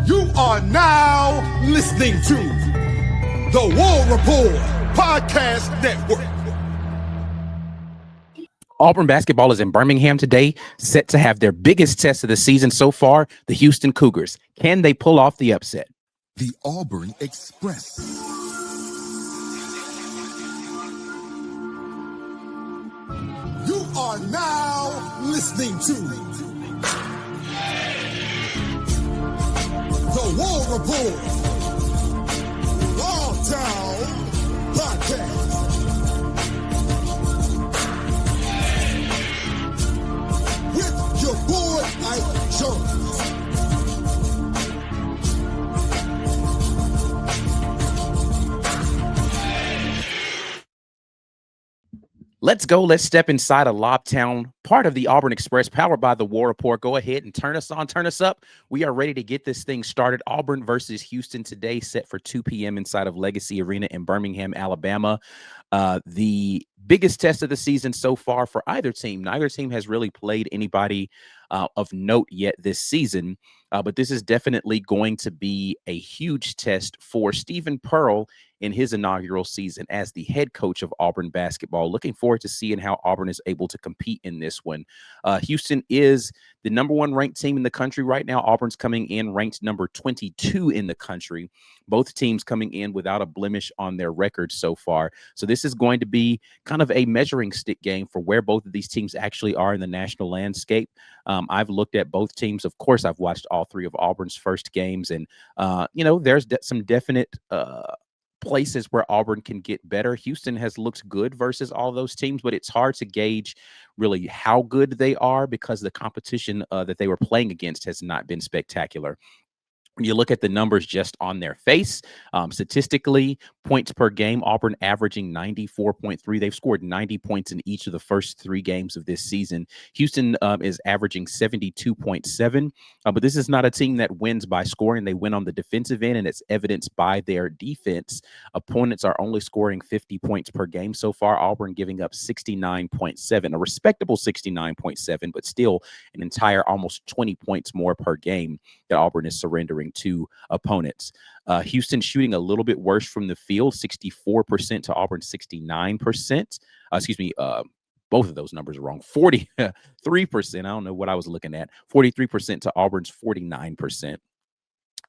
You are now listening to the War Report Podcast Network. Auburn Basketball is in Birmingham today, set to have their biggest test of the season so far, the Houston Cougars. Can they pull off the upset? The Auburn Express. You are now listening to the War Report Longtown Podcast. With your boy Ike Jones. Let's go. Let's step inside a Lobtown, part of the Auburn Express, powered by the War Report. Go ahead and turn us on, turn us up. We are ready to get this thing started. Auburn versus Houston today, set for 2 p.m. inside of Legacy Arena in Birmingham, Alabama. The biggest test of the season so far for either team. Neither team has really played anybody of note yet this season, but this is definitely going to be a huge test for Stephen Pearl in his inaugural season as the head coach of Auburn basketball. Looking forward to seeing how Auburn is able to compete in this one. Houston is the number 1 ranked team in the country right now. Auburn's coming in ranked number 22 in the country. Both teams coming in without a blemish on their record so far. So this is going to be kind of a measuring stick game for where both of these teams actually are in the national landscape. I've looked at both teams. Of course, I've watched all 3 of Auburn's first games, and there's some definite places where Auburn can get better. Houston has looked good versus all those teams, but it's hard to gauge really how good they are because the competition that they were playing against has not been spectacular. When you look at the numbers just on their face, statistically, points per game, Auburn averaging 94.3. They've scored 90 points in each of the first 3 games of this season. Houston is averaging 72.7, but this is not a team that wins by scoring. They win on the defensive end, and it's evidenced by their defense. Opponents are only scoring 50 points per game so far. Auburn giving up 69.7, a respectable 69.7, but still an entire almost 20 points more per game that Auburn is surrendering to opponents. Houston shooting a little bit worse from the field, 64% to Auburn 69%. Both of those numbers are wrong. 43%. I don't know what I was looking at. 43% to Auburn's 49%.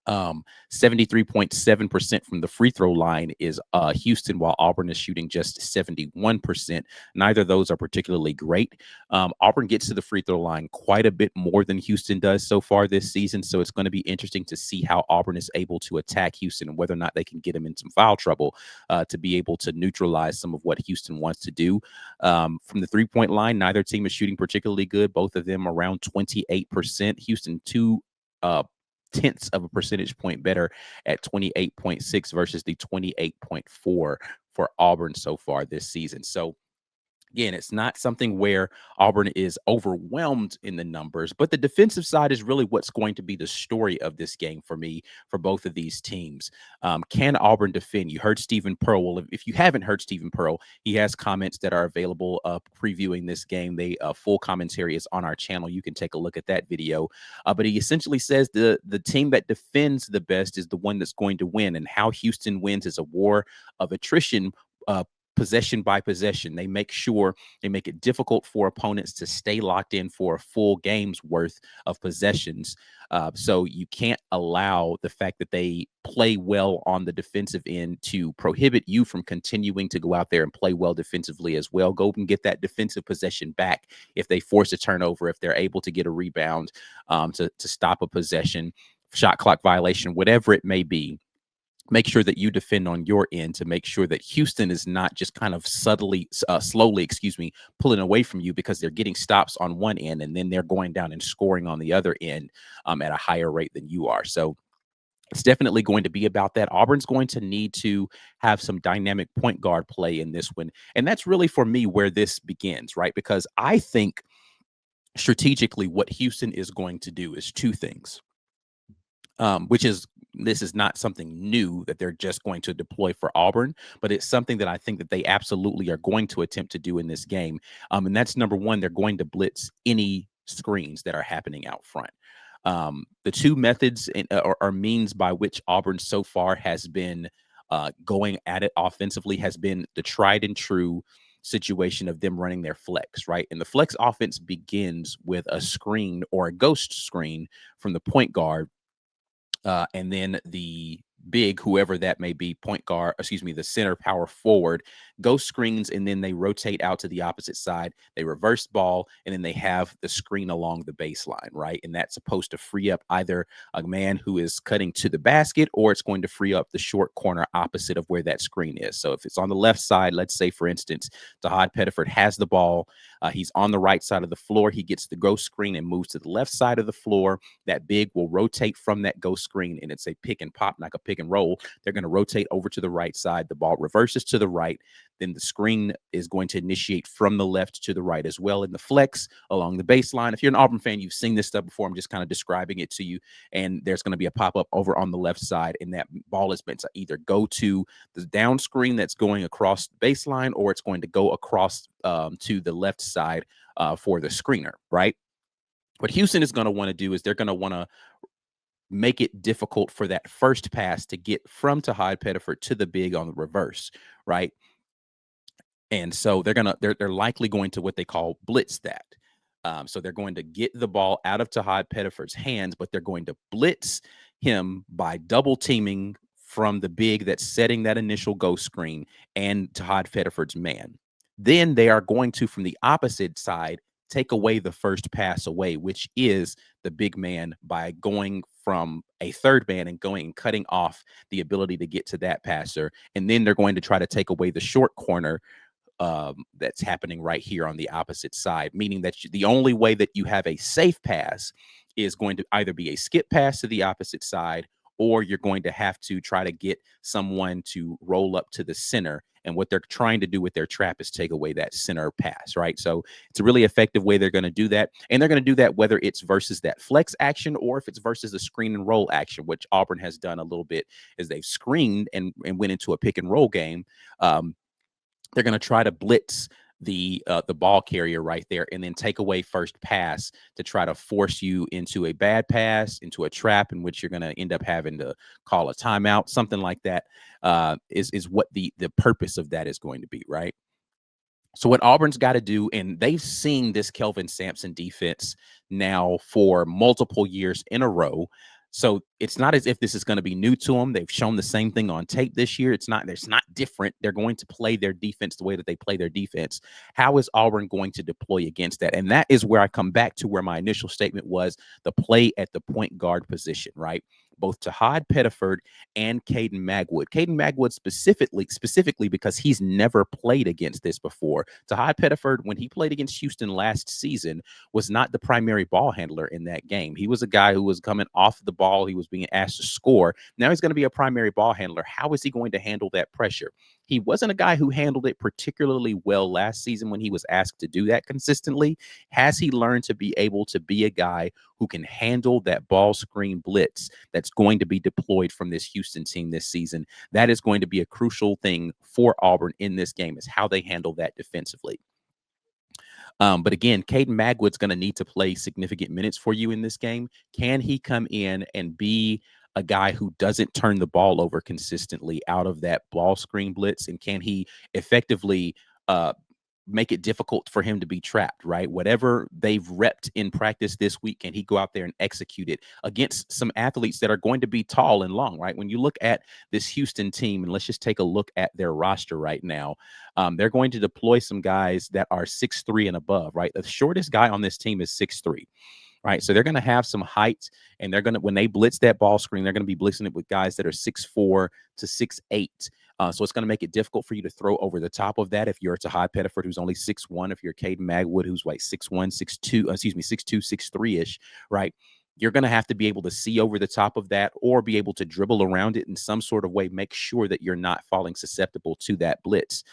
73.7% from the free throw line is Houston, while Auburn is shooting just 71%. Neither of those are particularly great. Auburn gets to the free throw line quite a bit more than Houston does so far this season, so it's going to be interesting to see how Auburn is able to attack Houston and whether or not they can get them in some foul trouble to be able to neutralize some of what Houston wants to do. From the three-point line, neither team is shooting particularly good. Both of them around 28%. Houston 2/10 of a percentage point better at 28.6 versus the 28.4 for Auburn so far this season. So again, it's not something where Auburn is overwhelmed in the numbers, but the defensive side is really what's going to be the story of this game for me, for both of these teams. Can Auburn defend? You heard Stephen Pearl. Well, if you haven't heard Stephen Pearl, he has comments that are available previewing this game. Full commentary is on our channel. You can take a look at that video. But he essentially says the team that defends the best is the one that's going to win, and how Houston wins is a war of attrition, possession by possession. They make sure they make it difficult for opponents to stay locked in for a full game's worth of possessions. So you can't allow the fact that they play well on the defensive end to prohibit you from continuing to go out there and play well defensively as well. Go and get that defensive possession back if they force a turnover, if they're able to get a rebound to stop a possession, shot clock violation, whatever it may be. Make sure that you defend on your end to make sure that Houston is not just kind of slowly, pulling away from you because they're getting stops on one end and then they're going down and scoring on the other end at a higher rate than you are. So it's definitely going to be about that. Auburn's going to need to have some dynamic point guard play in this one. And that's really, for me, where this begins, right? Because I think strategically what Houston is going to do is 2 things, this is not something new that they're just going to deploy for Auburn, but it's something that I think that they absolutely are going to attempt to do in this game. And that's number one, they're going to blitz any screens that are happening out front. The two methods or means by which Auburn so far has been going at it offensively has been the tried and true situation of them running their flex, right? And the flex offense begins with a screen or a ghost screen from the point guard, and then the big, whoever that may be, the center power forward, ghost screens, and then they rotate out to the opposite side. They reverse ball, and then they have the screen along the baseline, right? And that's supposed to free up either a man who is cutting to the basket, or it's going to free up the short corner opposite of where that screen is. So if it's on the left side, let's say, for instance, Tahad Pettiford has the ball. He's on the right side of the floor. He gets the ghost screen and moves to the left side of the floor. That big will rotate from that ghost screen, and it's a pick and pop, like a pick and roll. They're going to rotate over to the right side. The ball reverses to the right. Then the screen is going to initiate from the left to the right as well in the flex along the baseline. If you're an Auburn fan, you've seen this stuff before. I'm just kind of describing it to you. And there's going to be a pop-up over on the left side, and that ball is meant to either go to the down screen that's going across the baseline, or it's going to go across to the left side for the screener, right? What Houston is going to want to do is they're going to want to make it difficult for that first pass to get from Tahad Pettiford to the big on the reverse, right? And so they're likely going to what they call blitz that. So they're going to get the ball out of Tahad Pettiford's hands, but they're going to blitz him by double teaming from the big that's setting that initial ghost screen and Tahad Pettiford's man. Then they are going to, from the opposite side, take away the first pass away, which is the big man, by going from a third man and going and cutting off the ability to get to that passer. And then they're going to try to take away the short corner that's happening right here on the opposite side, meaning that the only way that you have a safe pass is going to either be a skip pass to the opposite side, or you're going to have to try to get someone to roll up to the center. And what they're trying to do with their trap is take away that center pass, right? So it's a really effective way they're going to do that. And they're going to do that whether it's versus that flex action or if it's versus the screen and roll action, which Auburn has done a little bit as they've screened and went into a pick and roll game. They're going to try to blitz the ball carrier right there and then take away first pass to try to force you into a bad pass, into a trap in which you're going to end up having to call a timeout. Something like that is what the purpose of that is going to be, right? So what Auburn's got to do, and they've seen this Kelvin Sampson defense now for multiple years in a row. So it's not as if this is going to be new to them. They've shown the same thing on tape this year. It's not different. They're going to play their defense the way that they play their defense. How is Auburn going to deploy against that? And that is where I come back to where my initial statement was, the play at the point guard position, right? Both Tahad Pettiford and Caden Magwood. Caden Magwood specifically because he's never played against this before. Tahad Pettiford, when he played against Houston last season, was not the primary ball handler in that game. He was a guy who was coming off the ball. He was being asked to score. Now he's going to be a primary ball handler. How is he going to handle that pressure? He wasn't a guy who handled it particularly well last season when he was asked to do that consistently. Has he learned to be able to be a guy who can handle that ball screen blitz that's going to be deployed from this Houston team this season? That is going to be a crucial thing for Auburn in this game, is how they handle that defensively. But again, Caden Magwood's going to need to play significant minutes for you in this game. Can he come in and be a guy who doesn't turn the ball over consistently out of that ball screen blitz? And can he effectively make it difficult for him to be trapped, right? Whatever they've repped in practice this week, can he go out there and execute it against some athletes that are going to be tall and long, right? When you look at this Houston team, and let's just take a look at their roster right now, they're going to deploy some guys that are 6'3" and above, right? The shortest guy on this team is 6'3". Right. So they're going to have some height, and they're going to, when they blitz that ball screen, they're going to be blitzing it with guys that are 6'4" to 6'8". So it's going to make it difficult for you to throw over the top of that. If you're Tahad Pettiford, who's only 6'1", if you're Caden Magwood, who's like 6'1", 6'2", 6'2", 6'3"-ish, right? You're going to have to be able to see over the top of that, or be able to dribble around it in some sort of way, make sure that you're not falling susceptible to that blitz.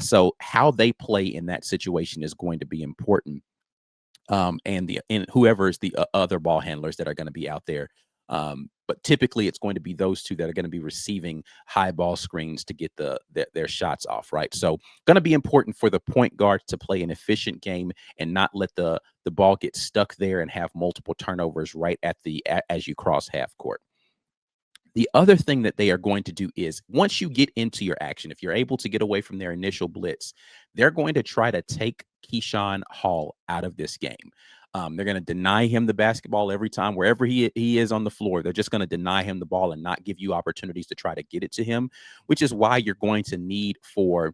So how they play in that situation is going to be important. And whoever is the other ball handlers that are going to be out there. But but typically it's going to be those two that are going to be receiving high ball screens to get their shots off, right? So going to be important for the point guard to play an efficient game and not let the ball get stuck there and have multiple turnovers right as you cross half court. The other thing that they are going to do is once you get into your action, if you're able to get away from their initial blitz, they're going to try to take Keyshawn Hall out of this game. They're going to deny him the basketball every time, wherever he is on the floor. They're just going to deny him the ball and not give you opportunities to try to get it to him, which is why you're going to need for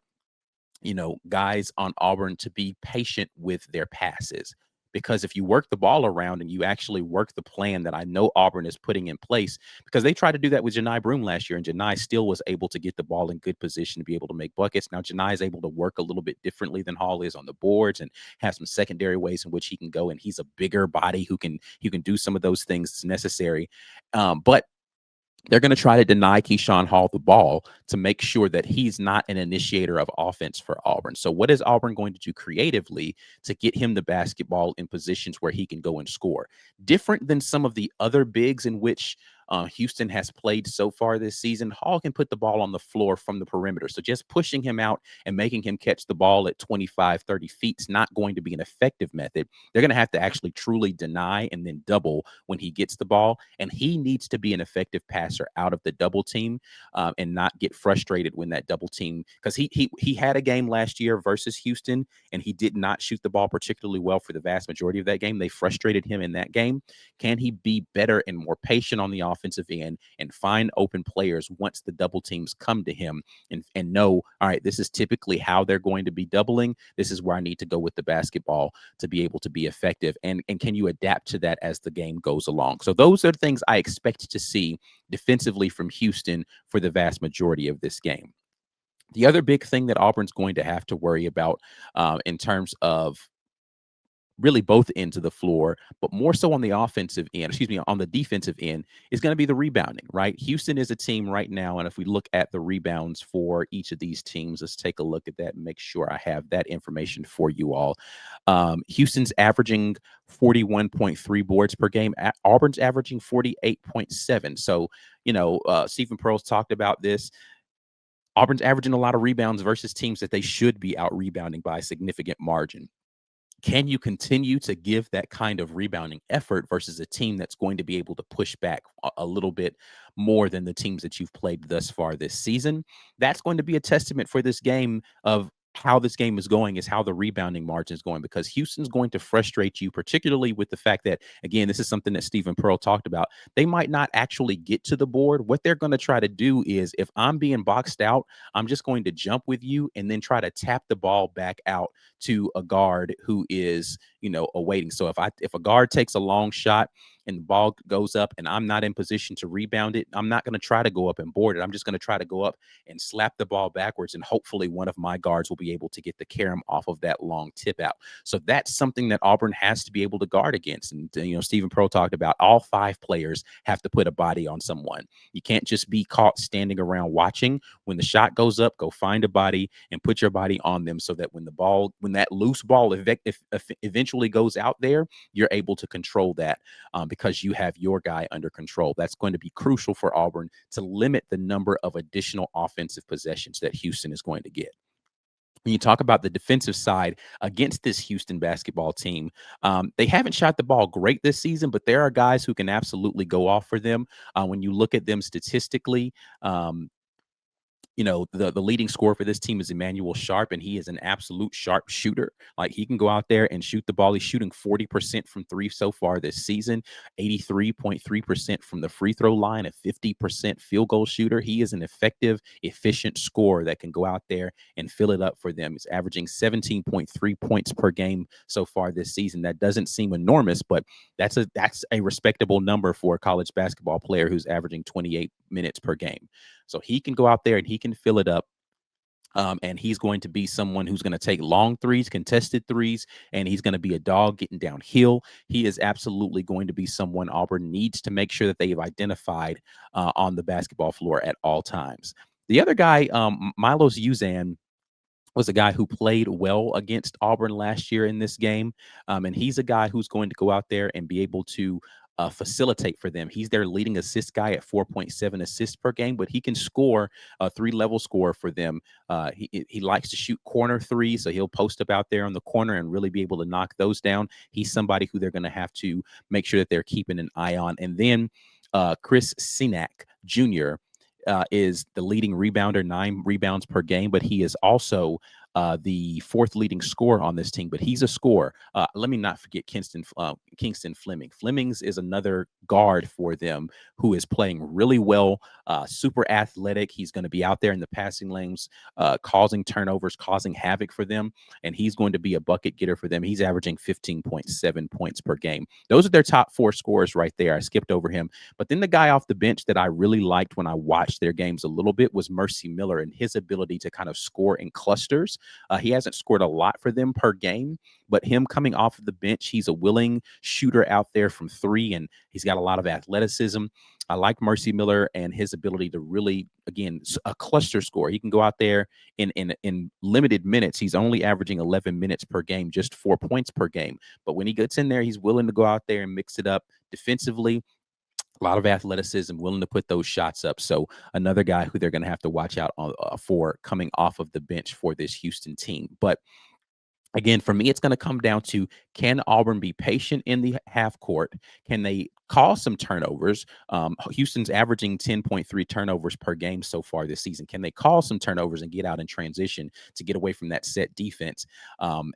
guys on Auburn to be patient with their passes. Because if you work the ball around and you actually work the plan that I know Auburn is putting in place, because they tried to do that with Janai Broome last year, and Janai still was able to get the ball in good position to be able to make buckets. Now, Janai is able to work a little bit differently than Hall is on the boards and have some secondary ways in which he can go, and he's a bigger body who can do some of those things necessary. But they're going to try to deny Keyshawn Hall the ball to make sure that he's not an initiator of offense for Auburn. So what is Auburn going to do creatively to get him the basketball in positions where he can go and score? Different than some of the other bigs in which Houston has played so far this season, Hall can put the ball on the floor from the perimeter. So just pushing him out and making him catch the ball at 25, 30 feet is not going to be an effective method. They're going to have to actually truly deny and then double when he gets the ball. And he needs to be an effective passer out of the double team and not get frustrated when that double team, because he had a game last year versus Houston and he did not shoot the ball particularly well for the vast majority of that game. They frustrated him in that game. Can he be better and more patient on the offensive end and find open players once the double teams come to him and know, all right, this is typically how they're going to be doubling. This is where I need to go with the basketball to be able to be effective. And can you adapt to that as the game goes along? So those are things I expect to see defensively from Houston for the vast majority of this game. The other big thing that Auburn's going to have to worry about in terms of really both ends of the floor, but more so on the on the defensive end, is going to be the rebounding, right? Houston is a team right now, and if we look at the rebounds for each of these teams, let's take a look at that and make sure I have that information for you all. Houston's averaging 41.3 boards per game. Auburn's averaging 48.7. So, Stephen Pearl's talked about this. Auburn's averaging a lot of rebounds versus teams that they should be out rebounding by a significant margin. Can you continue to give that kind of rebounding effort versus a team that's going to be able to push back a little bit more than the teams that you've played thus far this season? That's going to be a testament for this game of how this game is going, is how the rebounding margin is going, because Houston's going to frustrate you, particularly with the fact that, again, this is something that Stephen Pearl talked about. They might not actually get to the board. What they're going to try to do is, if I'm being boxed out, I'm just going to jump with you and then try to tap the ball back out to a guard who is, awaiting. So if a guard takes a long shot and the ball goes up and I'm not in position to rebound it, I'm not going to try to go up and board it. I'm just going to try to go up and slap the ball backwards, and hopefully one of my guards will be able to get the carom off of that long tip out. So that's something that Auburn has to be able to guard against. And, Stephen Pearl talked about all 5 players have to put a body on someone. You can't just be caught standing around watching. When the shot goes up, go find a body and put your body on them so that when that loose ball eventually goes out there, you're able to control that because you have your guy under control. That's going to be crucial for Auburn to limit the number of additional offensive possessions that Houston is going to get. When you talk about the defensive side against this Houston basketball team, they haven't shot the ball great this season, but there are guys who can absolutely go off for them. When you look at them statistically, the leading scorer for this team is Emmanuel Sharp, and he is an absolute sharp shooter. Like, he can go out there and shoot the ball. He's shooting 40% from 3 so far this season, 83.3% from the free throw line, a 50% field goal shooter. He is an effective, efficient scorer that can go out there and fill it up for them. He's averaging 17.3 points per game so far this season. That doesn't seem enormous, but that's a respectable number for a college basketball player who's averaging 28 minutes per game. So he can go out there and he can fill it up. And he's going to be someone who's going to take long threes, contested threes, and he's going to be a dog getting downhill. He is absolutely going to be someone Auburn needs to make sure that they've identified on the basketball floor at all times. The other guy, Milos Uzan, was a guy who played well against Auburn last year in this game. And he's a guy who's going to go out there and be able to facilitate for them. He's their leading assist guy at 4.7 assists per game, but he can score a 3-level score for them. He likes to shoot corner threes, so he'll post up out there on the corner and really be able to knock those down. He's somebody who they're going to have to make sure that they're keeping an eye on. And then Chris Sinak Jr. Is the leading rebounder, 9 rebounds per game, but he is also the 4th leading scorer on this team, but he's a scorer. Let me not forget Kingston Fleming. Flemings is another guard for them who is playing really well, super athletic. He's going to be out there in the passing lanes, causing turnovers, causing havoc for them, and he's going to be a bucket getter for them. He's averaging 15.7 points per game. Those are their top 4 scorers right there. I skipped over him, but then the guy off the bench that I really liked when I watched their games a little bit was Mercy Miller and his ability to kind of score in clusters. He hasn't scored a lot for them per game, but him coming off of the bench, he's a willing shooter out there from 3, and he's got a lot of athleticism. I like Mercy Miller and his ability to really, again, a cluster score. He can go out there in limited minutes. He's only averaging 11 minutes per game, just 4 points per game. But when he gets in there, he's willing to go out there and mix it up defensively. A lot of athleticism, willing to put those shots up. So another guy who they're going to have to watch out for coming off of the bench for this Houston team. But again, for me, it's going to come down to, can Auburn be patient in the half court? Can they cause some turnovers? Houston's averaging 10.3 turnovers per game so far this season. Can they cause some turnovers and get out in transition to get away from that set defense?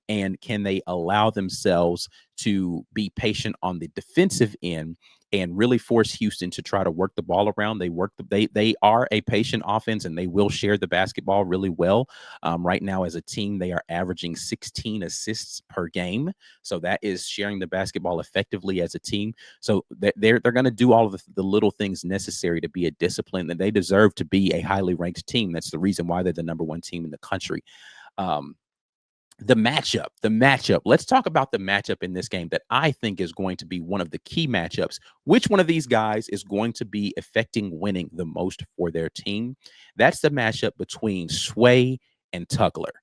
And can they allow themselves to be patient on the defensive end and really force Houston to try to work the ball around? They are a patient offense, and they will share the basketball really well. Right now, as a team, they are averaging 16 assists per game. So that is sharing the basketball effectively as a team. So they're going to do all of the little things necessary to be a discipline, and they deserve to be a highly ranked team. That's the reason why they're the number 1 team in the country. The matchup. Let's talk about the matchup in this game that I think is going to be one of the key matchups. Which one of these guys is going to be affecting winning the most for their team? That's the matchup between Sway and Tuggler.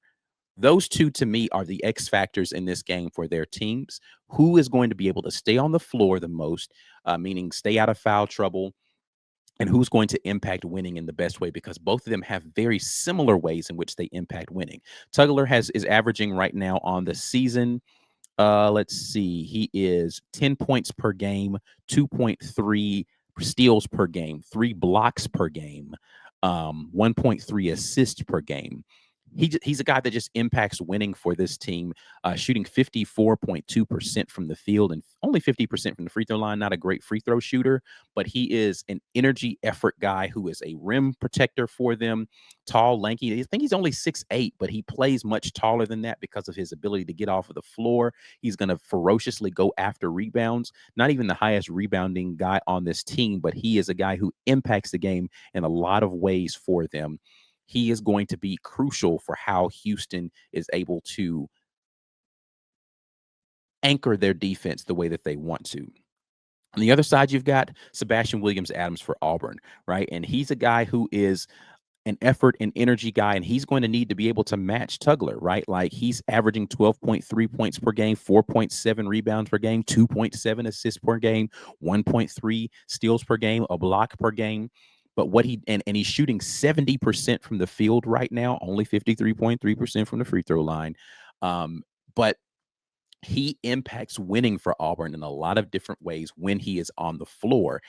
Those two, to me, are the X factors in this game for their teams. Who is going to be able to stay on the floor the most, meaning stay out of foul trouble, and who's going to impact winning in the best way, because both of them have very similar ways in which they impact winning. Tuggler is averaging right now on the season, let's see, he is 10 points per game, 2.3 steals per game, 3 blocks per game, 1.3 assists per game. He's a guy that just impacts winning for this team, shooting 54.2% from the field and only 50% from the free throw line. Not a great free throw shooter, but he is an energy effort guy who is a rim protector for them. Tall, lanky. I think he's only 6'8", but he plays much taller than that because of his ability to get off of the floor. He's going to ferociously go after rebounds. Not even the highest rebounding guy on this team, but he is a guy who impacts the game in a lot of ways for them. He is going to be crucial for how Houston is able to anchor their defense the way that they want to. On the other side, you've got Sebastian Williams-Adams for Auburn, right? And he's a guy who is an effort and energy guy, and he's going to need to be able to match Tuggler, right? Like, he's averaging 12.3 points per game, 4.7 rebounds per game, 2.7 assists per game, 1.3 steals per game, a block per game. But what he's shooting 70% from the field right now, only 53.3% from the free throw line. But he impacts winning for Auburn in a lot of different ways when he is on the floor.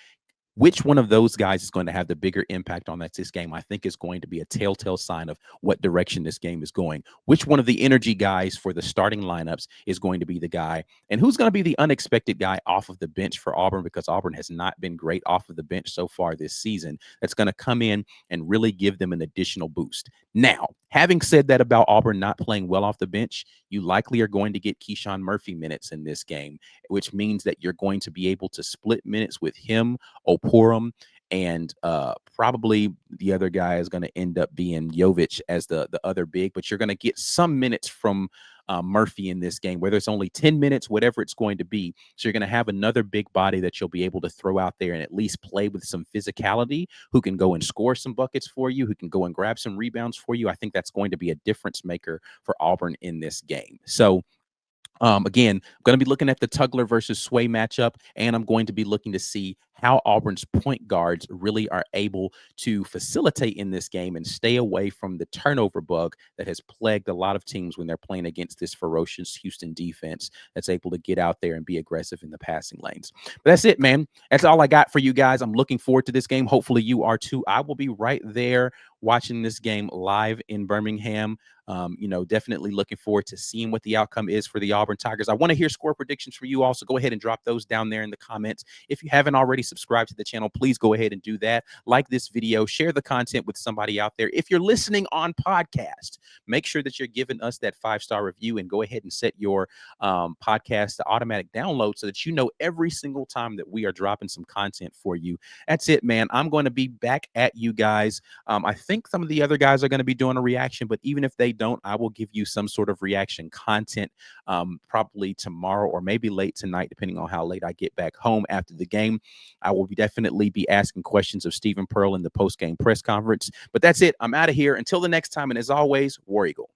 Which one of those guys is going to have the bigger impact on this game, I think, is going to be a telltale sign of what direction this game is going. Which one of the energy guys for the starting lineups is going to be the guy, and who's going to be the unexpected guy off of the bench for Auburn, because Auburn has not been great off of the bench so far this season, that's going to come in and really give them an additional boost. Now, having said that about Auburn not playing well off the bench, you likely are going to get Keyshawn Murphy minutes in this game, which means that you're going to be able to split minutes with him, Oporum, and probably the other guy is going to end up being Jovic as the other big, but you're going to get some minutes from Murphy in this game, whether it's only 10 minutes, whatever it's going to be. So you're going to have another big body that you'll be able to throw out there and at least play with some physicality, who can go and score some buckets for you, who can go and grab some rebounds for you. I think that's going to be a difference maker for Auburn in this game. So Again, I'm going to be looking at the Tuggler versus Sway matchup, and I'm going to be looking to see how Auburn's point guards really are able to facilitate in this game and stay away from the turnover bug that has plagued a lot of teams when they're playing against this ferocious Houston defense that's able to get out there and be aggressive in the passing lanes. But that's it, man. That's all I got for you guys. I'm looking forward to this game. Hopefully you are too. I will be right there watching this game live in Birmingham. Definitely looking forward to seeing what the outcome is for the Auburn Tigers. I want to hear score predictions for you also. Go ahead and drop those down there in the comments. If you haven't already subscribed to the channel, please go ahead and do that. Like this video, share the content with somebody out there. If you're listening on podcast, make sure that you're giving us that 5-star review and go ahead and set your podcast to automatic download so that you know every single time that we are dropping some content for you. That's it, man. I'm going to be back at you guys. I think some of the other guys are going to be doing a reaction, but even if they don't, I will give you some sort of reaction content probably tomorrow or maybe late tonight, depending on how late I get back home after the game. I will definitely be asking questions of Stephen Pearl in the post-game press conference. But that's it. I'm out of here. Until the next time, and as always, War Eagle.